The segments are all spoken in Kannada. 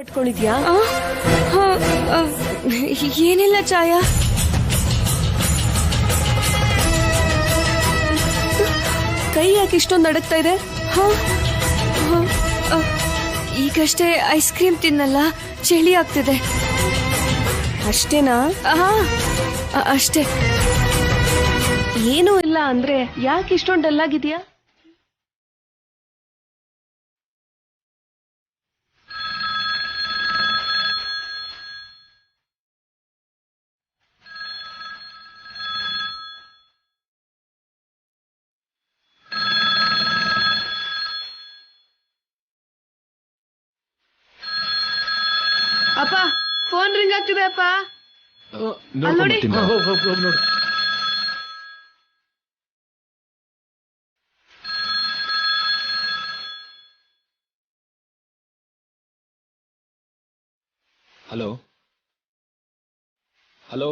ಪಟ್ಕೊಂಡಿದ್ಯಾ? ಏನಿಲ್ಲ ಛಾಯಾ. ಕೈ ಯಾಕೆ ಇಷ್ಟೊಂದು ನಡಕ್ತಾ ಇದೆ? ಈಗಷ್ಟೇ ಐಸ್ ಕ್ರೀಮ್ ತಿನ್ನಲ್ಲ, ಚಳಿ ಆಗ್ತಿದೆ. ಅಷ್ಟೇನಾ? ಅಷ್ಟೇ. ಏನೂ ಇಲ್ಲ ಅಂದ್ರೆ ಯಾಕೆ ಇಷ್ಟೊಂದು ಡಲ್ ಆಗಿದ್ಯಾ? ಅಪ್ಪ, ಫೋನ್ ರಿಂಗ್ ಆಗ್ತಿದೆ ಅಪ್ಪ. ನೋಡಿ. ಹಲೋ ಹಲೋ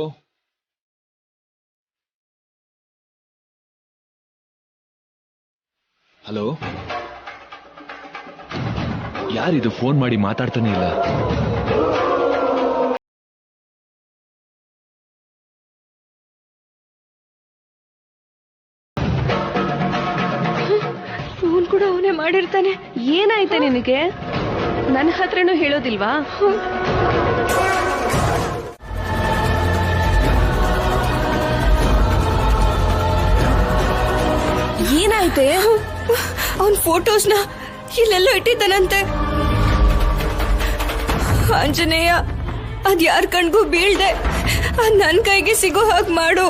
ಹಲೋ, ಯಾರಿದು ಫೋನ್ ಮಾಡಿ ಮಾತಾಡ್ತಾನೆ ಇಲ್ಲ? ಫೋನ್ ಕೂಡ ಅವನೇ ಮಾಡಿರ್ತಾನೆ. ಏನಾಯ್ತೆ ನಿನಗೆ? ನನ್ನ ಹತ್ರನೂ ಹೇಳೋದಿಲ್ವಾ? ಏನಾಯ್ತೆ? ಅವನ್ ಫೋಟೋಸ್ನ ಇಲ್ಲೆಲ್ಲೋ ಇಟ್ಟಿದ್ದಾನಂತೆ. ಆಂಜನೇಯ, ಅದ್ ಯಾರ ಕಣ್ಗೂ ಬೀಳ್ದೆ ಅದ್ ನನ್ ಕೈಗೆ ಸಿಗೋ ಹಾಗೆ ಮಾಡು.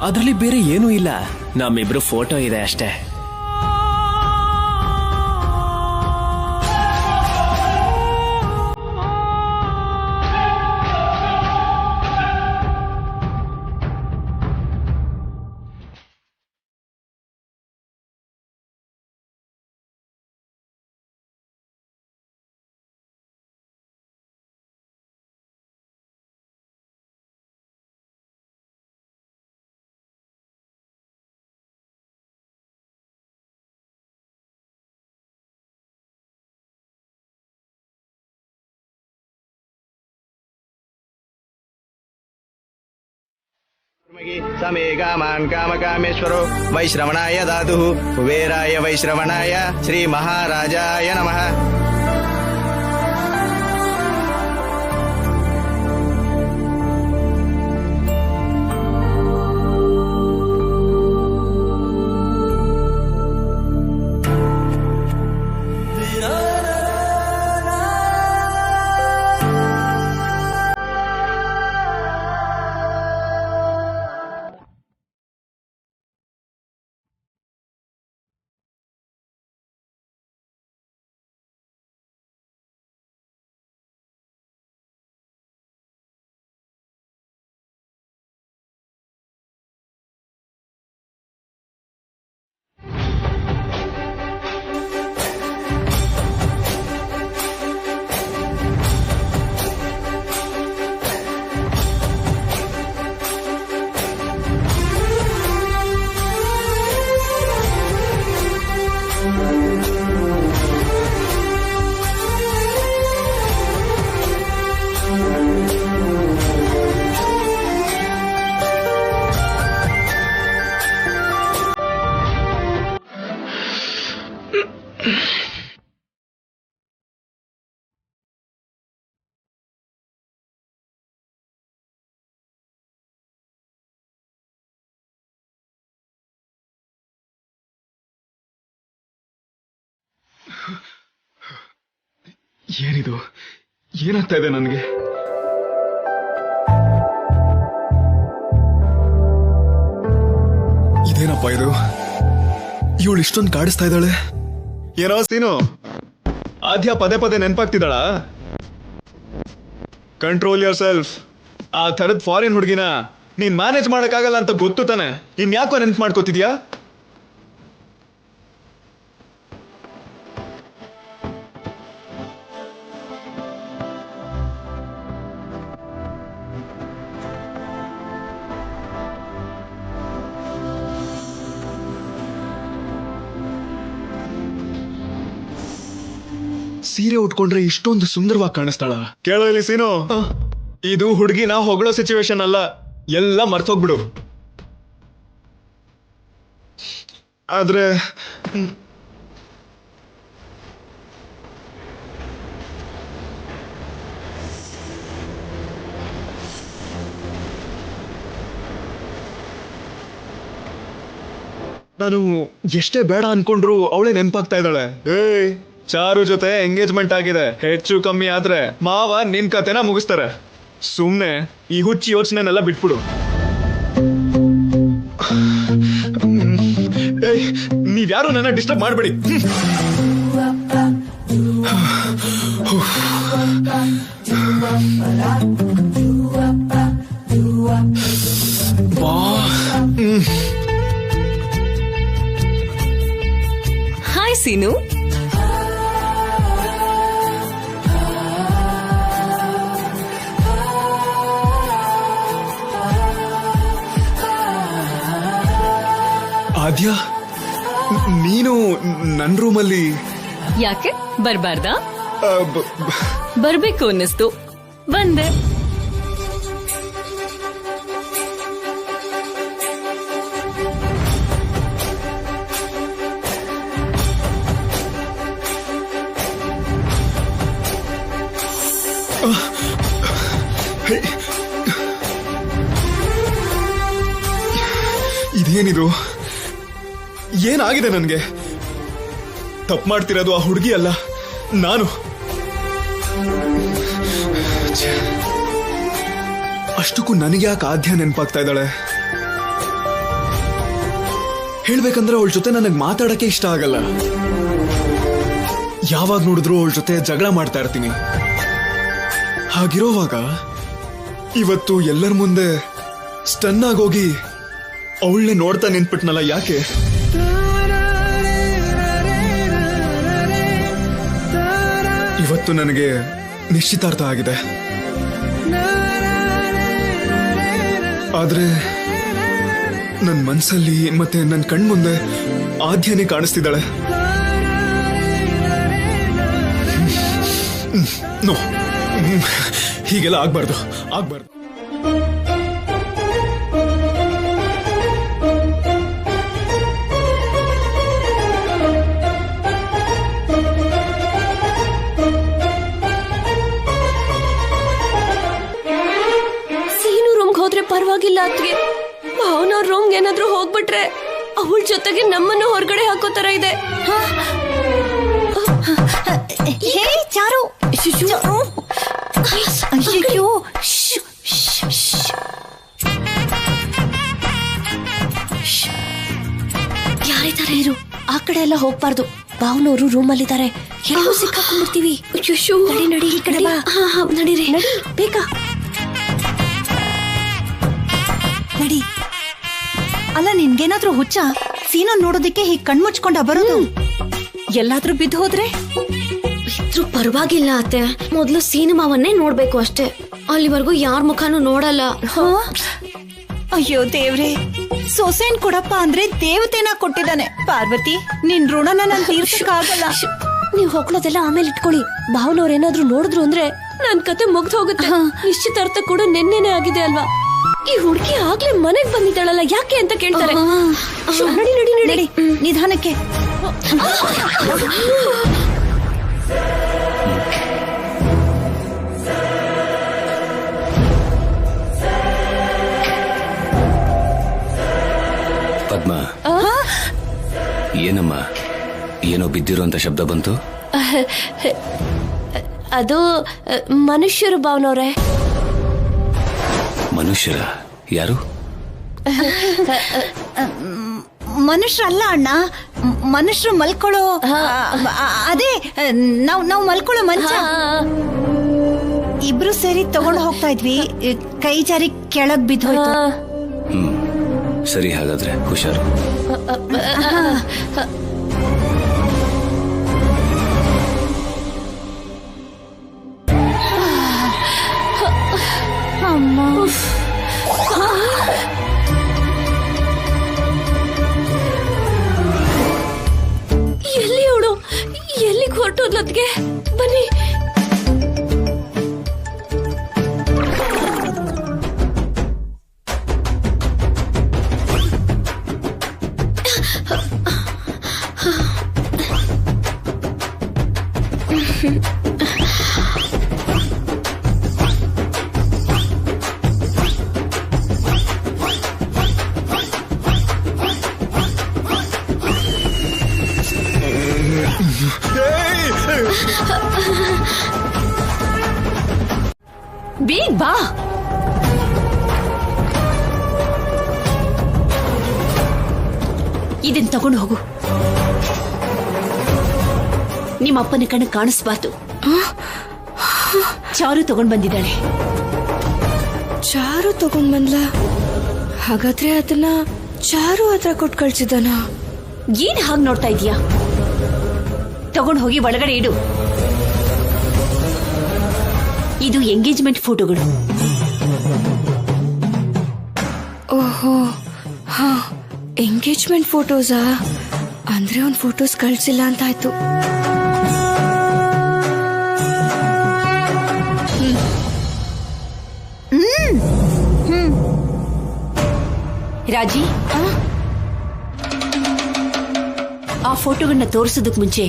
ಅದರಲ್ಲಿ ಬೇರೆ ಏನೂ ಇಲ್ಲ, ನಮ್ಮಿಬ್ರು ಫೋಟೋ ಇದೆ ಅಷ್ಟೇ. समे कामान् कामकामेश्वरो वैश्रवणाय दातुः कुबेराय वैश्रवणाय श्री महाराजाय नमः। ಏನಿದು ಏನಾಗ್ತಾ ಇದೆ ನನಗೆ? ಇದೇನಪ್ಪ ಇದು? ಇವಳು ಇಷ್ಟೊಂದು ಕಾಡಿಸ್ತಾ ಇದ್ದಾಳೆ. ಏನೋ ಸೀನು, ಆದ್ಯ ಪದೇ ಪದೇ ನೆನ್ಪಾಗ್ತಿದ್ದಾಳ? Control your self. ಆ ಥರದ್ ಫಾರಿನ್ ಹುಡುಗಿನ ನೀನ್ ಮ್ಯಾನೇಜ್ ಮಾಡಕ್ಕಾಗಲ್ಲ ಅಂತ ಗೊತ್ತು ತಾನೆ, ಇನ್ಯಾಕೋ ನೆನ್ಪು ಮಾಡ್ಕೋತಿದ್ಯಾ? ಸೀರೆ ಉಟ್ಕೊಂಡ್ರೆ ಇಷ್ಟೊಂದು ಸುಂದರವಾಗಿ ಕಾಣಿಸ್ತಾಳ? ಕೇಳೋ ಇಲ್ಲಿ ಸೀನು, ಇದು ಹುಡುಗಿನ ಹೊಗಳೋ ಸಿಚುವೇಶನ್ ಅಲ್ಲ, ಎಲ್ಲ ಮರ್ತೋಗ್ಬಿಡು. ಆದ್ರೆ ನಾನು ಎಷ್ಟೇ ಬೇಡ ಅನ್ಕೊಂಡ್ರು ಅವಳೇ ನೆನ್ಪಾಗ್ತಾ ಇದ್ದಾಳೆ. ಏಯ್, ಚಾರು ಜೊತೆ ಎಂಗೇಜ್ಮೆಂಟ್ ಆಗಿದೆ, ಹೆಚ್ಚು ಕಮ್ಮಿ ಆದ್ರೆ ಮಾವ ನಿನ್ ಕತೆನ ಮುಗಿಸ್ತಾರೆ. ಸುಮ್ನೆ ಈ ಹುಚ್ಚಿ ಯೋಚನೆನೆಲ್ಲ ಬಿಟ್ಬಿಡು. ಏಯ್, ನೀವ್ಯಾರು ನನ್ನ ಡಿಸ್ಟರ್ಬ್ ಮಾಡಬೇಡಿ. ಹಾಯ್ ಸೀನು. ಆದ್ಯ, ನೀನು ನನ್ನ ರೂಮಲ್ಲಿ ಯಾಕೆ ಬರ್ಬಾರ್ದಾ? ಬರ್ಬೇಕು ಅನ್ನಿಸ್ತು, ಬಂದೆ. ಇದೇನಿದು? ಏನಾಗಿದೆ ನನ್ಗೆ? ತಪ್ಪು ಮಾಡ್ತಿರೋದು ಆ ಹುಡುಗಿ ಅಲ್ಲ, ನಾನು. ಅಷ್ಟಕ್ಕೂ ನನಗೆ ಯಾಕೆ ಆದ್ಯ ನೆನಪಾಗ್ತಾ ಇದ್ದಾಳೆ? ಹೇಳ್ಬೇಕಂದ್ರೆ ಅವಳ ಜೊತೆ ನನಗೆ ಮಾತಾಡಕ್ಕೆ ಇಷ್ಟ ಆಗಲ್ಲ. ಯಾವಾಗ ನೋಡಿದ್ರು ಅವಳ ಜೊತೆ ಜಗಳ ಮಾಡ್ತಾ ಇರ್ತೀನಿ. ಹಾಗಿರೋವಾಗ ಇವತ್ತು ಎಲ್ಲರ ಮುಂದೆ ಸ್ಟನ್ ಆಗೋಗಿ ಅವಳನ್ನೇ ನೋಡ್ತಾ ನಿಂತ್ಬಿಟ್ನಲ್ಲ, ಯಾಕೆ? ಇವತ್ತು ನನಗೆ ನಿಶ್ಚಿತಾರ್ಥ ಆಗಿದೆ, ಆದ್ರೆ ನನ್ನ ಮನ್ಸಲ್ಲಿ ಮತ್ತೆ ನನ್ನ ಕಣ್ಮುಂದೆ ಆದ್ಯನೇ ಕಾಣಿಸ್ತಿದ್ದಾಳೆ. ನೋ, ಹೀಗೆಲ್ಲ ಆಗ್ಬಾರ್ದು. ಪರವಾಗಿಲ್ಲ ಅತ್ಗೆ, ಭಾವನವ್ರ ರೂಮ್ಗೆ ಏನಾದ್ರೂ ಹೋಗ್ಬಿಟ್ರೆ ಅವಳ ಜೊತೆಗೆ ನಮ್ಮನ್ನು ಹೊರಗಡೆ ಹಾಕೋ ತರ ಇದೆ. ಹೇ ಚಾರು, ಅಯ್ಯೋ, ಯಾರಿದ್ದಾರೆ ಇರು? ಆ ಕಡೆ ಎಲ್ಲ ಹೋಗ್ಬಾರ್ದು, ಭಾವನವರು ರೂಮಲ್ಲಿದ್ದಾರೆ. ಹೇಗೂ ಸಿಕ್ಕಾಕೊಂಡ್ಬಿಡ್ತೀವಿ. ನಡಿ ನಡಿ, ಈ ಕಡೆ ಬಾ. ನಡೀರಿ, ನಡಿ ಬೇಗ ನಡಿ. ಅಲ್ಲ, ನಿನ್ಗೇನಾದ್ರೂ ಹುಚ್ಚ? ಸೀನೋ ನೋಡೋದಕ್ಕೆ ಹೀಗ್ ಕಣ್ಮುಚ್ಕೊಂಡ ಬರೋದು? ಎಲ್ಲಾದ್ರೂ ಬಿದ್ದು ಹೋದ್ರೆ? ಇದ್ರೂ ಪರವಾಗಿಲ್ಲ ಅತ್ತೆ, ಮೊದ್ಲು ಸಿನಿಮಾವನ್ನೇ ನೋಡ್ಬೇಕು ಅಷ್ಟೇ. ಅಲ್ಲಿವರೆಗೂ ಯಾರ ಮುಖನೂ ನೋಡಲ್ಲ. ಅಯ್ಯೋ ದೇವ್ರೆ, ಸೊಸೆನ್ ಕೊಡಪ್ಪ ಅಂದ್ರೆ ದೇವತೆನ ಕೊಟ್ಟಿದ್ದಾನೆ. ಪಾರ್ವತಿ, ನಿನ್ ಋಣನ ನಾನು ತೀರ್ಸಕ್ಕಾಗಲ್ಲ. ನೀವ್ ಹೊಕ್ಳೋದೆಲ್ಲ ಆಮೇಲೆ ಇಟ್ಕೊಳ್ಳಿ. ಭಾವನವ್ರೇನಾದ್ರೂ ನೋಡಿದ್ರು ಅಂದ್ರೆ ನನ್ ಕತೆ ಮುಗ್ದು ಹೋಗುತ್ತೆ. ನಿಶ್ಚಿತಾರ್ಥ ಕೂಡ ನೆನ್ನೆನೆ ಆಗಿದೆ ಅಲ್ವಾ? ಈ ಹುಡುಗಿ ಆಗ್ಲೇ ಮನೆಗ್ ಬಂದಿದ್ದಾಳಲ್ಲ, ಯಾಕೆ ಅಂತ ಕೇಳ್ತಾರೆ. ನಡಿ ನಡಿ ನಡಿ, ನಿಧಾನಕ್ಕೆ. ಪದ್ಮ, ಏನಮ್ಮ, ಏನೋ ಬಿದ್ದಿರೋಂತ ಶಬ್ದ ಬಂತು? ಅದು ಮನುಷ್ಯರು ಭಾವನವ್ರೆ. ಮನುಷ್ಯರ? ಯಾರು? ಮನುಷ್ಯರಲ್ಲ ಅಣ್ಣ, ಮನುಷ್ಯರು ಮಲ್ಕೊಳ್ಳೋ ಅದೇ ನಾವು ಮಲ್ಕೊಳ್ಳೋ ಮಂಚ. ಇಬ್ರು ಸೇರಿ ತಗೊಂಡು ಹೋಗ್ತಾ ಇದ್ವಿ, ಕೈ ಜಾರಿ ಕೆಳಗ್ ಬಿದ್ದೋಯ್ತು. ಸರಿ, ಹಾಗಾದ್ರೆ ಹುಷಾರು. ಅಮ್ಮ, ಎಲ್ಲಿ ಅವಳು? ಎಲ್ಲಿಗೆ ಹೊರಟೋದ್ಲತ್ಗೆ? ಬನ್ನಿ. ಬೇಗ ಬಾ. ಇದನ್ ತಗೊಂಡು ಹೋಗು. ನಿಮ್ಮ ಅಪ್ಪನ ಕಣ್ಣು ಕಾಣಿಸ್ಬಾರ್ದು. ಚಾರು ತಗೊಂಡ್ ಬಂದಿದ್ದಾಳೆ. ಚಾರು ತಗೊಂಡ್ ಬಂದ್ಲ? ಹಾಗಾದ್ರೆ ಅದನ್ನ ಚಾರು ಹತ್ರ ಕೊಟ್ಟು ಕಳ್ಸಿದಾನ? ಏನ್ ಹಾಗೆ ನೋಡ್ತಾ ಇದೀಯಾ? ತಗೊಂಡು ಹೋಗಿ ಒಳಗಡೆ ಇಡು. ಇದು ಎಂಗೇಜ್ಮೆಂಟ್ ಫೋಟೋಗಳು. ಓಹೋ, ಹಾ, ಎಂಗೇಜ್ಮೆಂಟ್ ಫೋಟೋಸಾ? ಅಂದ್ರೆ ಅವ್ನ್ ಫೋಟೋಸ್ ಕಳ್ಸಿಲ್ಲ ಅಂತ ಆಯ್ತು. ರಾಜಿ, ಆ ಫೋಟೋಗಳನ್ನ ತೋರಿಸೋದಕ್ ಮುಂಚೆ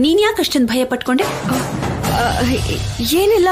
ನೀನ್ ಯಾಕೆ ಅಷ್ಟೊಂದು ಭಯ ಪಟ್ಕೊಂಡೆ? ಏನಿಲ್ಲ.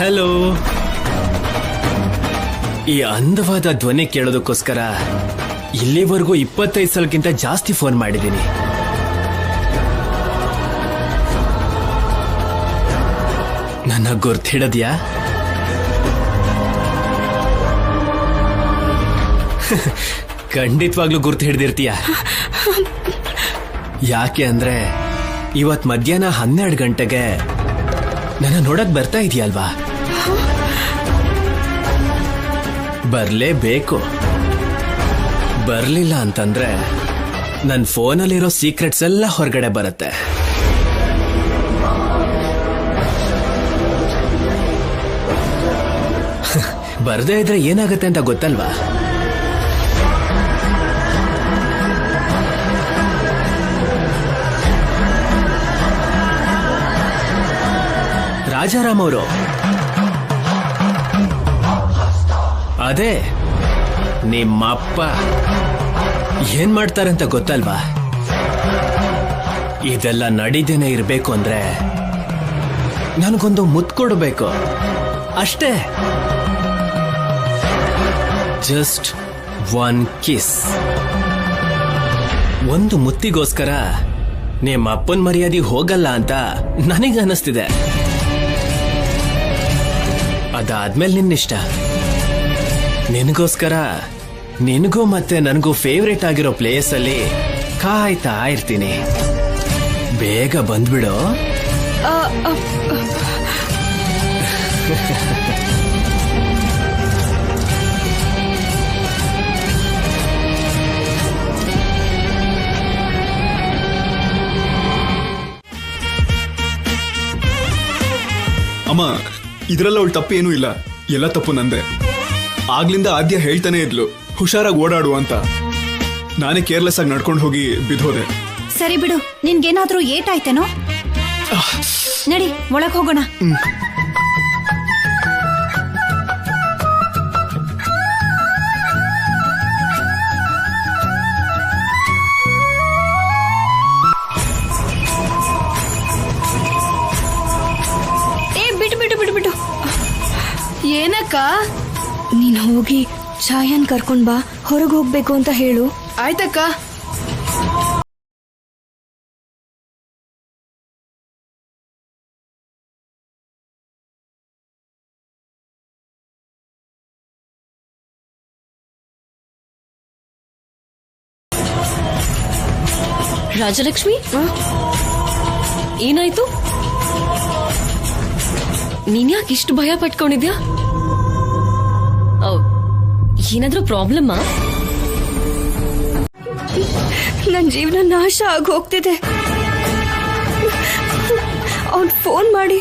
ಹಲೋ. ಈ ಅಂದವಾದ ಧ್ವನಿ ಕೇಳೋದಕ್ಕೋಸ್ಕರ ಇಲ್ಲಿವರೆಗೂ 25 ಸಲಕ್ಕಿಂತ ಜಾಸ್ತಿ ಫೋನ್ ಮಾಡಿದ್ದೀನಿ. ನನ್ನ ಗುರ್ತಿಡದ್ಯಾ? ಖಂಡಿತವಾಗ್ಲೂ ಗುರ್ತು ಹಿಡ್ದಿರ್ತೀಯ. ಯಾಕೆ ಅಂದ್ರೆ ಇವತ್ ಮಧ್ಯಾಹ್ನ 12 ಗಂಟೆಗೆ ನನ್ನ ನೋಡಕ್ ಬರ್ತಾ ಇದೆಯಲ್ವಾ? ಬರ್ಲೇಬೇಕು. ಬರ್ಲಿಲ್ಲ ಅಂತಂದ್ರೆ ನನ್ನ ಫೋನಲ್ಲಿರೋ ಸೀಕ್ರೆಟ್ಸ್ ಎಲ್ಲ ಹೊರಗಡೆ ಬರುತ್ತೆ. ಬರ್ದೇ ಇದ್ರೆ ಏನಾಗುತ್ತೆ ಅಂತ ಗೊತ್ತಲ್ವಾ? ರಾಜಾರಾಮ್ ಅವರು ಅದೇ ನಿಮ್ಮಪ್ಪ ಏನ್ ಮಾಡ್ತಾರಂತ ಗೊತ್ತಲ್ವಾ? ಇದೆಲ್ಲ ನಡೀದೇನೆ ಇರ್ಬೇಕು ಅಂದ್ರೆ ನನಗೊಂದು ಮುತ್ತು ಕೊಡಬೇಕು. ಅಷ್ಟೇ. Just one kiss. ಒಂದು ಮುತ್ತಿಗೋಸ್ಕರ ನಿಮ್ಮ ಅಪ್ಪನ ಮರ್ಯಾದೆ ಹೋಗಲ್ಲ ಅಂತ ನನಗನ್ನಿಸ್ತಿದೆ. ಅದಾದ್ಮೇಲೆ ನಿನ್ನಿಷ್ಟ. ನಿನಗೋಸ್ಕರ ನಿನಗೂ ಮತ್ತೆ ನನಗೂ ಫೇವ್ರೇಟ್ ಆಗಿರೋ ಪ್ಲೇಸ್ ಅಲ್ಲಿ ಕಾಯ್ತಾ ಇರ್ತೀನಿ. ಬೇಗ ಬಂದ್ಬಿಡು. ಅಮ್ಮ, ಇದ್ರಲ್ಲ ಅವಳು ತಪ್ಪು ಏನೂ ಇಲ್ಲ, ಎಲ್ಲ ತಪ್ಪು ನಂದೆ. ಆಗ್ಲಿಂದ ಆದ್ಯ ಹೇಳ್ತಾನೆ ಇದ್ಲು ಹುಷಾರಾಗಿ ಓಡಾಡು ಅಂತ. ನಾನೇ ಕೇರ್ಲೆಸ್ ಆಗಿ ನಡ್ಕೊಂಡು ಹೋಗಿ ಬಿದ್ದೋದೆ. ಸರಿ ಬಿಡು, ನಿನ್ಗೇನಾದ್ರೂ ಏಟಾಯ್ತೇನೋ? ನಡಿ ಒಳಗ್ ಹೋಗೋಣ. ಬಿಟ್ಟು ಏನಕ್ಕ? ನೀನ್ ಹೋಗಿ ಛಾಯನ್ ಕರ್ಕೊಂಡ್ ಬಾ, ಹೊರಗೆ ಹೋಗ್ಬೇಕು ಅಂತ ಹೇಳು. ಆಯ್ತಕ್ಕ. ರಾಜಲಕ್ಷ್ಮಿ, ಏನಾಯ್ತು? ನೀನ್ ಯಾಕೆ ಇಷ್ಟು ಭಯ ಪಟ್ಕೊಂಡಿದ್ಯಾ? ಏನಾದ್ರೂ ಪ್ರಾಬ್ಲಮ್ಮಾ? ನನ್ ಜೀವನ ನಾಶ ಆಗಿ ಹೋಗ್ತಿದೆ. ಅವ್ನ್ ಫೋನ್ ಮಾಡಿ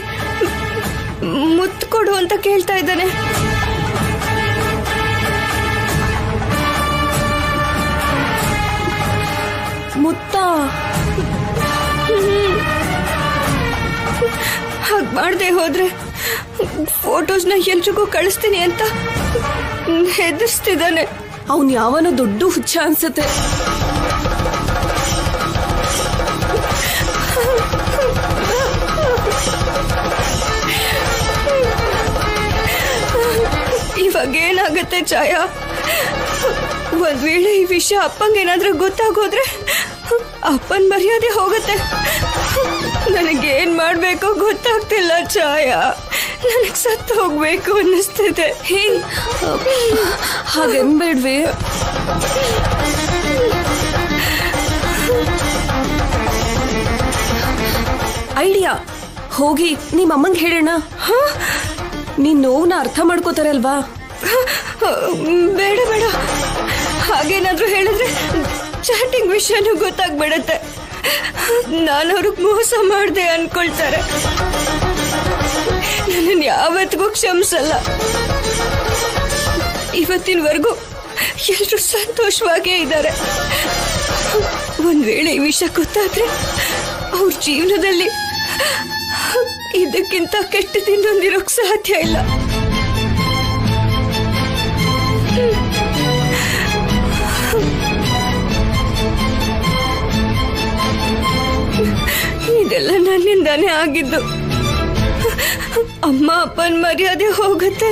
ಮುತ್ತು ಕೊಡು ಅಂತ ಕೇಳ್ತಾ ಇದ್ದಾನೆ. ಮುತ್ತ ಹಾಗ್ ಮಾಡದೆ ಹೋದ್ರೆ ಫೋಟೋಸ್ನ ಎಲ್ರಿಗೂ ಕಳಿಸ್ತೀನಿ ಅಂತ ಹೆದರ್ಸ್ತಿದ್ದಾನೆ. ಅವನ್ ಯಾವನೋ ದೊಡ್ಡ ಹುಚ್ಚ ಅನ್ಸತ್ತೆ. ಇವಾಗ ಏನಾಗತ್ತೆ ಛಾಯಾ? ಒಂದ್ ವೇಳೆ ಈ ವಿಷಯ ಅಪ್ಪಂಗೇನಾದ್ರೂ ಗೊತ್ತಾಗೋದ್ರೆ ಅಪ್ಪನ್ ಮರ್ಯಾದೆ ಹೋಗುತ್ತೆ. ನನಗೇನ್ ಮಾಡ್ಬೇಕೋ ಗೊತ್ತಾಗ್ತಿಲ್ಲ ಛಾಯಾ. ನನಗ್ ಸತ್ತು ಹೋಗ್ಬೇಕು ಅನ್ನಿಸ್ತಿದೆ. ಹೇ, ಹಾಗೆನ್ಬೇಡ್ವೆ. ಐಡಿಯಾ, ಹೋಗಿ ನಿಮ್ಮ ಅಮ್ಮಂಗೆ ಹೇಳೋಣ. ನೀನ್ ನೋವನ್ನ ಅರ್ಥ ಮಾಡ್ಕೋತಾರೆ ಅಲ್ವಾ? ಬೇಡ ಬೇಡ, ಹಾಗೇನಾದ್ರೂ ಹೇಳಿದ್ರೆ ಚಾಟಿಂಗ್ ವಿಷಯನೂ ಗೊತ್ತಾಗ್ಬಿಡತ್ತೆ. ನಾನು ಅವ್ರಿಗೆ ಮೋಸ ಮಾಡ್ದೆ ಅನ್ಕೊಳ್ತಾರೆ. ನನ್ನನ್ನು ಯಾವತ್ತಿಗೂ ಕ್ಷಮಿಸಲ್ಲ. ಇವತ್ತಿನವರೆಗೂ ಎಲ್ರೂ ಸಂತೋಷವಾಗೇ ಇದ್ದಾರೆ. ಒಂದ್ ವೇಳೆ ಈ ವಿಷಯ ಗೊತ್ತಾದ್ರೆ ಅವ್ರ ಜೀವನದಲ್ಲಿ ಇದಕ್ಕಿಂತ ಕೆಟ್ಟದಿನ್ನೊಂದಿರೋಕ್ ಸಾಧ್ಯ ಇಲ್ಲ. ಇದೆಲ್ಲ ನನ್ನಿಂದಾನೇ ಆಗಿದ್ದು. ಅಮ್ಮ ಅಪ್ಪನ ಮರ್ಯಾದೆ ಹೋಗುತ್ತೆ,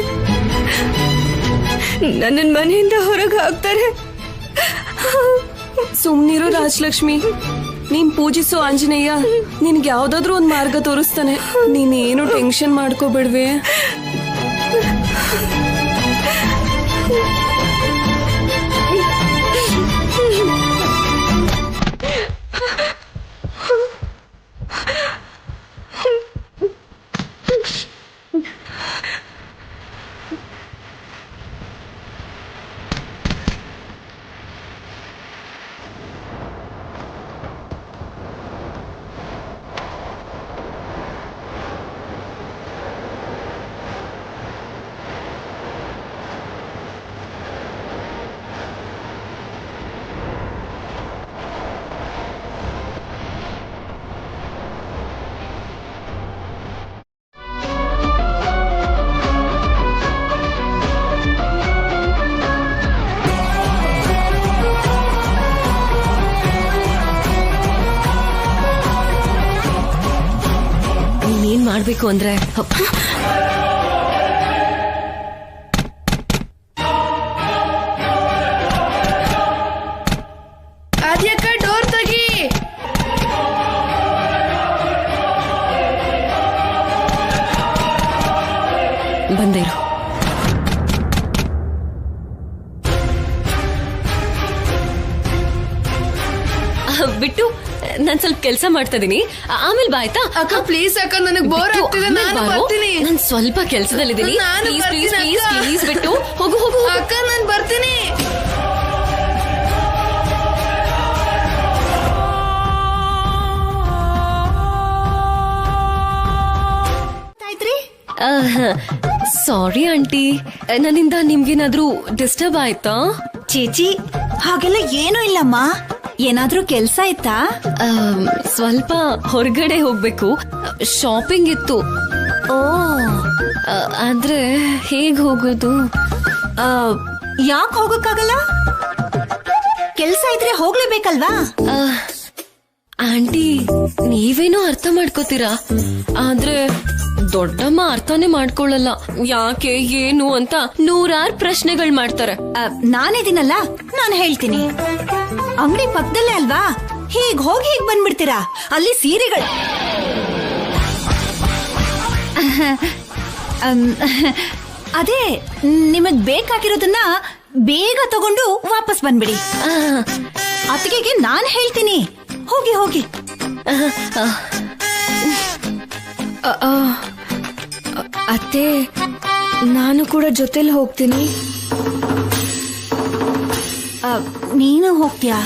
ನನ್ನ ಮನೆಯಿಂದ ಹೊರಗೆ ಹಾಕ್ತಾರೆ. ಸುಮ್ನಿರು ರಾಜಲಕ್ಷ್ಮಿ. ನೀನ್ ಪೂಜಿಸೋ ಆಂಜನೇಯ ನಿನ್ಗೆ ಯಾವ್ದಾದ್ರು ಒಂದ್ ಮಾರ್ಗ ತೋರಿಸ್ತಾನೆ. ನೀನೇನು ಟೆನ್ಷನ್ ಮಾಡ್ಕೋಬೇಡ್ವೆ. ನೀನೇನ್ ಮಾಡ್ಬೇಕು ಅಂದ್ರೆ ಬಂದೇ ಇರು. ಬಿಟ್ಟು ನಾನ್ ಸ್ವಲ್ಪ ಕೆಲಸ ಮಾಡ್ತಾ ಇದೀನಿ, ಆಮೇಲೆ ಬಾ ಆಯ್ತಾ? ಅಕ್ಕ ಪ್ಲೀಸ್ ಅಕ್ಕ, ನನಗ್ ಬೋರ್ ಬಿಟ್ಟು, ಆಗ್ತಿದೆ, ಆಮೇಲ್ ನಾನು ಬಾರೋ. ಬರ್ತೀನಿ. ನಾನ್ ಸ್ವಲ್ಪ ಕೆಲಸದಲ್ಲಿದ್ದೀನಿ. ನಾನು ಪ್ಲೀಸ್ ಪ್ಲೀಸ್ ಬರ್ತೀನಿ ಪ್ಲೀಸ್ ಅಕ್ಕ. ಪ್ಲೀಸ್ ಬಿಟ್ಟು ಹೋಗು ಹೋಗು ಹೋಗು. ಅಕ್ಕ ನಾನು ಬರ್ತೀನಿ. ಸಾರಿ ಆಂಟಿ, ನನ್ನಿಂದ ನಿಮ್ಗೇನಾದ್ರೂ ಡಿಸ್ಟರ್ಬ್ ಆಯ್ತಾ? ಚೇಚಿ ಹಾಗೆಲ್ಲ ಏನೂ ಇಲ್ಲಮ್ಮ. ಏನಾದ್ರೂ ಕೆಲ್ಸ ಇತ್ತಾ? ಸ್ವಲ್ಪ ಹೊರಗಡೆ ಹೋಗ್ಬೇಕು, ಶಾಪಿಂಗ್ ಇತ್ತು. ಓ, ಆದ್ರೆ ಹೇಗ್ ಹೋಗೋದು? ಯಾಕೆ ಹೋಗಕ್ಕಾಗಲ್ಲ? ಕೆಲ್ಸ ಇದ್ರೆ ಹೋಗ್ಲೇಬೇಕಲ್ವಾ? ಆಂಟಿ, ನೀವೇನೋ ಅರ್ಥ ಮಾಡ್ಕೋತೀರಾ, ಆದ್ರೆ ದೊಡ್ಡಮ್ಮ ಅರ್ಥನೇ ಮಾಡ್ಕೊಳ್ಳಲ್ಲ. ಯಾಕೆ ಏನು ಅಂತ 100 ಪ್ರಶ್ನೆಗಳು ಮಾಡ್ತಾರೆ. ನಾನಿದ್ದೀನಲ್ಲ, ನಾನು ಹೇಳ್ತೀನಿ. ಅಂಗಡಿ ಪಕ್ಕದಲ್ಲೇ ಅಲ್ವಾ, ಹೀಗ್ ಹೋಗಿ ಹೀಗ್ ಬಂದ್ಬಿಡ್ತೀರಾ. ಅಲ್ಲಿ ಸೀರೆಗಳು. ಅದೇ ನಿಮಗ್ ಬೇಕಾಗಿರೋದನ್ನ ಬೇಗ ತಗೊಂಡು ವಾಪಸ್ ಬಂದ್ಬಿಡಿ. ಅತ್ತಿಗೆಗೆ ನಾನ್ ಹೇಳ್ತೀನಿ, ಹೋಗಿ ಹೋಗಿ. ಅತ್ತೆ, ನಾನು ಕೂಡ ಜೊತೆಲಿ ಹೋಗ್ತೀನಿ. ನೀನು ಹೋಗ್ತೀಯಾ?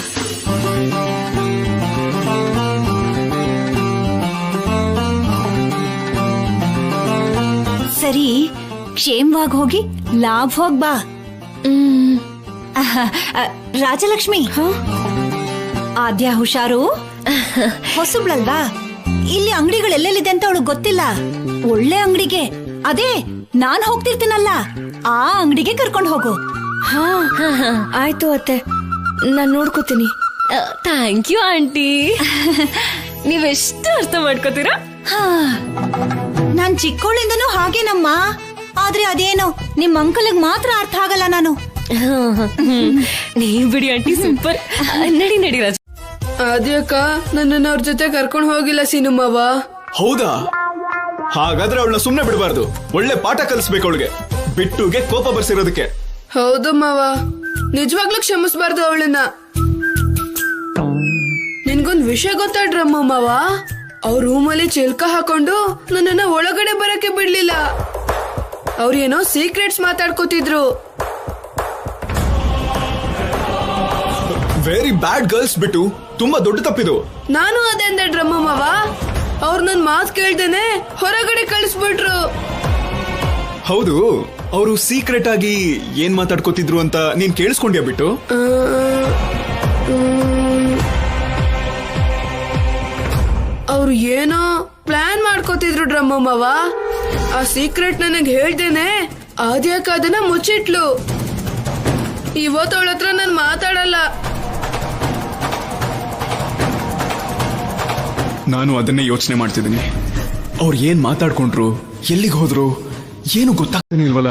ಸರಿ, ಕ್ಷೇಮವಾಗಿ ಹೋಗಿ ಲಾಭವಾಗಿ ಬಾ. ರಾಜಲಕ್ಷ್ಮಿ, ಆದ್ಯ ಹುಷಾರು. ಹೊಸಬ್ಳಲ್ವಾ, ಇಲ್ಲಿ ಅಂಗಡಿಗಳೆಲ್ಲೆಲ್ಲಿದೆ ಅಂತ ಅವಳು ಗೊತ್ತಿಲ್ಲ. ಒಳ್ಳೆ ಅಂಗಡಿಗೆ, ಅದೇ ನಾನ್ ಹೋಗ್ತಿರ್ತೀನಲ್ಲ ಆ ಅಂಗಡಿಗೆ ಕರ್ಕೊಂಡು ಹೋಗು. ಹಾ ಆಯ್ತು ಅತ್ತೆ, ನಾನ್ ನೋಡ್ಕೋತೀನಿ. ಥ್ಯಾಂಕ್ ಯು ಆಂಟಿ, ನೀವೆಷ್ಟು ಅರ್ಥ ಮಾಡ್ಕೋತೀರಾ. ನಾನ್ ಚಿಕ್ಕವಳಿಂದನೂ ಹಾಗೇನಮ್ಮ. ಆದ್ರೆ ಅದೇನೋ ನಿಮ್ ಅಂಕಲ್ಗ್ ಮಾತ್ರ ಅರ್ಥ ಆಗಲ್ಲ. ನಾನು ನೀವ್ ಬಿಡಿ ಆಂಟಿ, ಸೂಪರ್. ನಡಿ ನಡಿ ರಾಜ. ಅದ್ಯಾಕ ನನ್ನನ್ನ ಅವ್ರ ಜೊತೆ ಕರ್ಕೊಂಡು ಹೋಗಿಲ್ಲ ಸಿನಿಮಾವ? ಹೌದಾ? ಹಾಗಾದ್ರೆ ಅವಳನ್ನ ಸುಮ್ನೆ ಬಿಡಬಾರ್ದು, ಒಳ್ಳೆ ಪಾಠ ಕಲಿಸ್ಬೇಕು ಅವಳಿಗೆ. ಬಿಟ್ಟುಗೆ ಕೋಪ ಬರ್ಸಿರೋದಕ್ಕೆ. ಹೌದು ಮಾವ, ನಿಜವಾಗ್ಲೂ ಕ್ಷಮಿಸ್ಬಾರ್ದು ಅವಳನ್ನ. ನಿನ್ಗೊಂದ್ ವಿಷಯ ಗೊತ್ತಾಡ್ರಮ್ಮ ಮಾವ, ಅವ್ರ ರೂಮಲ್ಲಿ ಚಿಲ್ಕ ಹಾಕೊಂಡು ನನ್ನನ್ನ ಒಳಗಡೆ ಬರಕ್ಕೆ ಬಿಡ್ಲಿಲ್ಲ. ಅವ್ರೇನೋ ಸೀಕ್ರೆಟ್ಸ್ ಮಾತಾಡ್ಕೋತಿದ್ರು. Very bad girls. ಬಿಟ್ಟು ತುಂಬಾ ದೊಡ್ಡ ತಪ್ಪಿದು. ನಾನು ಅದೇ ಅಂದೆ ಡ್ರಮ್ಮ ಮಾವ. ಅವ್ರು ನನ್ ಮಾತ್ ಕೇಳ್ದೇನೆ ಹೊರಗಡೆ ಕಳಿಸ್ಬಿಟ್ರು. ಹೌದು, ಅವರು ಸೀಕ್ರೆಟ್ ಆಗಿ ಏನ್ ಮಾತಾಡ್ಕೋತಿದ್ರು ಅಂತ ನೀನ್ ಕೇಳಿಸ್ಕೊಂಡ್ಯಾ? ಬಿಟ್ಟು ಅವ್ರು ಏನೋ ಪ್ಲಾನ್ ಮಾಡ್ಕೋತಿದ್ರು ಡ್ರಮ್ಮ ಮಾವ. ಆ ಸೀಕ್ರೆಟ್ ನನಗ್ ಹೇಳ್ದೇನೆ ಆದ್ಯಾಕ ಅದನ್ನ ಮುಚ್ಚಿಟ್ಲು. ಇವತ್ತವಳ ಹತ್ರ ನಾನು ಮಾತಾಡಲ್ಲ. ನಾನು ಅದನ್ನೇ ಯೋಚನೆ ಮಾಡ್ತಿದ್ದೀನಿ. ಅವ್ರು ಏನ್ ಮಾತಾಡ್ಕೊಂಡ್ರು, ಎಲ್ಲಿಗೆ ಹೋದ್ರು, ಏನು ಗೊತ್ತಾಗ್ತಾನೆ ಇಲ್ವಲ್ಲ.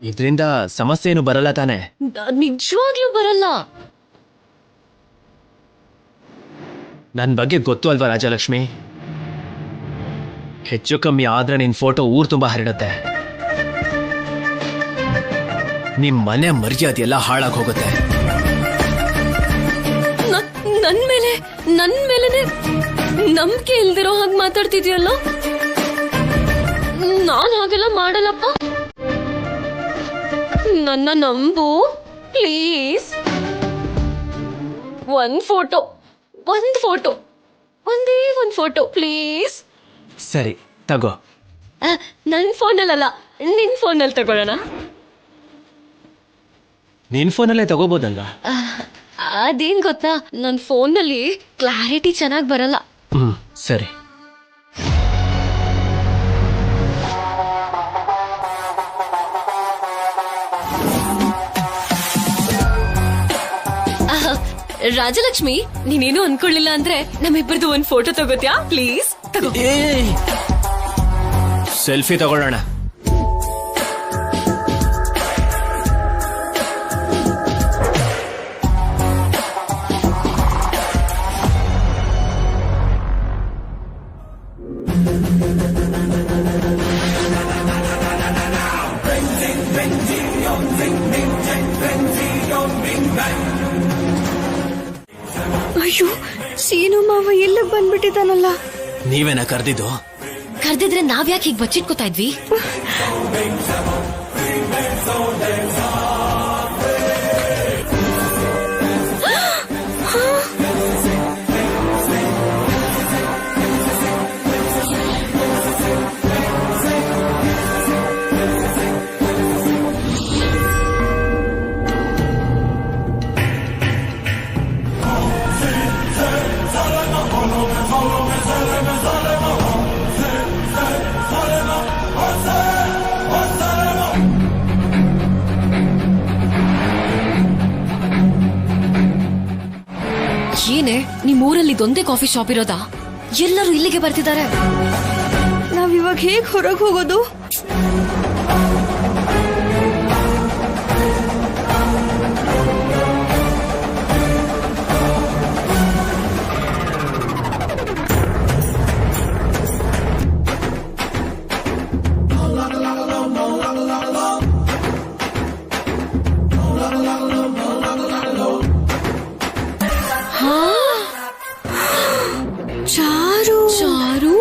ಇದ್ರಿಂದ ಸಮಸ್ಯೆ ಏನು ಬರಲ್ಲ ತಾನೆ? ನಿಜವಾಗ್ಲೂ ಬರಲ್ಲ. ನನ್ ಬಗ್ಗೆ ಗೊತ್ತು ಅಲ್ವಾ ರಾಜಲಕ್ಷ್ಮಿ? ಹೆಚ್ಚು ಕಮ್ಮಿ ಆದ್ರೆ ನಿನ್ ಫೋಟೋ ಊರ್ ತುಂಬಾ ಹರಡುತ್ತೆ. ನಿಮ್ ಮನೆ ಮರ್ಯಾದೆ ಎಲ್ಲ ಹಾಳಾಗ್ ಹೋಗುತ್ತೆ. ನನ್ ಮೇಲೆನೆ ನಂಬಿಕೆ ಇಲ್ದಿರೋ ಹಾಗೆ ಮಾತಾಡ್ತಿದ್ಯಲ್ಲ. ನಾನ್ ಹಾಗೆಲ್ಲ ಮಾಡಲ್ಲಪ್ಪ, ನನ್ನ ನಂಬು ಪ್ಲೀಸ್. ಒಂದ್ ಫೋಟೋ ಒಂದೇ ಒಂದ್ ಫೋಟೋ ಪ್ಲೀಸ್. ಸರಿ ತಗೋ. ನನ್ ಫೋನಲ್ಲ, ನಿನ್ ಫೋನಲ್ಲಿ ತಗೊಳ್ಳೋಣ. ನಿನ್ ಫೋನಲ್ಲೇ ತಗೋಬೋದಲ್ವಾ? ಅದೇನ್ ಗೊತ್ತಾ, ನನ್ ಫೋನಲ್ಲಿ ಕ್ಲಾರಿಟಿ ಚೆನ್ನಾಗಿ ಬರಲ್ಲ. ಸರಿ. ರಾಜಲಕ್ಷ್ಮಿ, ನೀನೇನು ಅನ್ಕೊಳ್ಳಿಲ್ಲ ಅಂದ್ರೆ ನಮ್ಮಿಬ್ಬರದು ಒಂದ್ ಫೋಟೋ ತಗೋತ್ಯಾ ಪ್ಲೀಸ್? ತಗೋ. ಸೆಲ್ಫಿ ತಗೊಳ್ಳೋಣ. ಅಯ್ಯೋ ಸೀನು ಮಾವ ಎಲ್ಲ ಬಂದ್ಬಿಟ್ಟಿದ್ದಾನಲ್ಲ. ನೀವೇನ ಕರ್ದಿದ್ದು? ಕರ್ದಿದ್ರೆ ನಾವ್ಯಾಕೆ ಹೀಗ್ ಬಚ್ಚಿಟ್ಕೋತಾ ಇದ್ವಿ? ಏನೇ ನಿಮ್ ಊರಲ್ಲಿ ಇದೊಂದೇ ಕಾಫಿ ಶಾಪ್ ಇರೋದಾ? ಎಲ್ಲರೂ ಇಲ್ಲಿಗೆ ಬರ್ತಿದ್ದಾರೆ. ನಾವ್ ಇವಾಗ ಹೇಗ್ ಹೊರಗ್ ಹೋಗೋದು? ಚಾರು ಚಾರು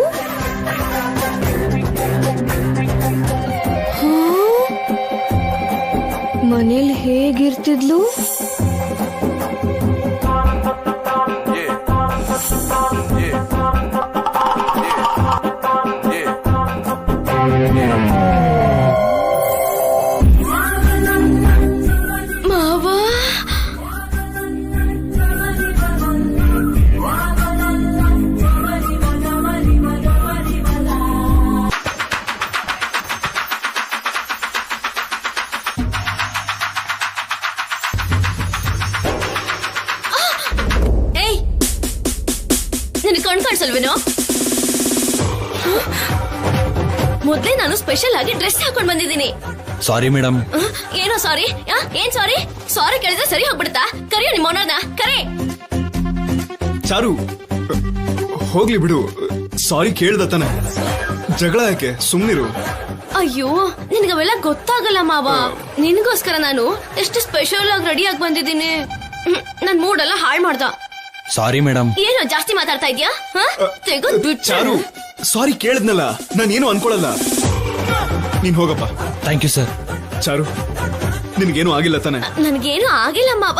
ಮನೇಲಿ ಹೇಗಿರ್ತಿದ್ಲು? ಮಾವ ನಿನಗೆ ಕಣ್ ಕಾಣಿಸಲ್ವೇನೋ? ಮೊದ್ಲೇ ನಾನು ಸ್ಪೆಷಲ್ ಆಗಿ ಡ್ರೆಸ್ ಹಾಕೊಂಡ್ ಬಂದಿದ್ದೀನಿ. Sorry madam. ಏನೋ ಸಾರಿ? ಏನ್ ಸಾರಿ? ಸಾರಿ ಕೇಳಿದ್ರೆ ಸರಿ ಹೋಗ್ಬಿಡುತ್ತಾ? ಕರೆಯೋ ನಿಮ್ಮ ಓನರ್ನ, ಕರೆ. ಚಾರು ಹೋಗ್ಲಿ ಬಿಡು, ಸಾರಿ ಕೇಳ್ದ ತಾನೆ, ಜಗಳ ಯಾಕೆ, ಸುಮ್ನಿರು. ಅಯ್ಯೋ ನಿನಗವೆಲ್ಲ ಗೊತ್ತಾಗಲ್ಲ ಮಾವ. ನಿನಗೋಸ್ಕರ ನಾನು ಎಷ್ಟು ಸ್ಪೆಷಲ್ ಆಗಿ ರೆಡಿ ಆಗಿ ಬಂದಿದ್ದೀನಿ. ನನ್ ಮೂಡ್ ಎಲ್ಲ ಹಾಳು ಮಾಡ್ದ. Sorry madam. ಏನೋ ಜಾಸ್ತಿ ಮಾತಾಡ್ತಾ ಇದ್ಯಾ? ಚಾರು ಸಾರಿ ಕೇಳಿದ್ನಲ್ಲ, ನಾನೇನು ಅನ್ಕೊಳಲ್ಲ, ನೀನ್ ಹೋಗಪ್ಪ. Thank you sir. ಚಾರು ನಿನ್ಗೇನು ಆಗಿಲ್ಲ ತಾನೆ? ನನ್ಗೇನು ಆಗಿಲ್ಲ ಮಾವ.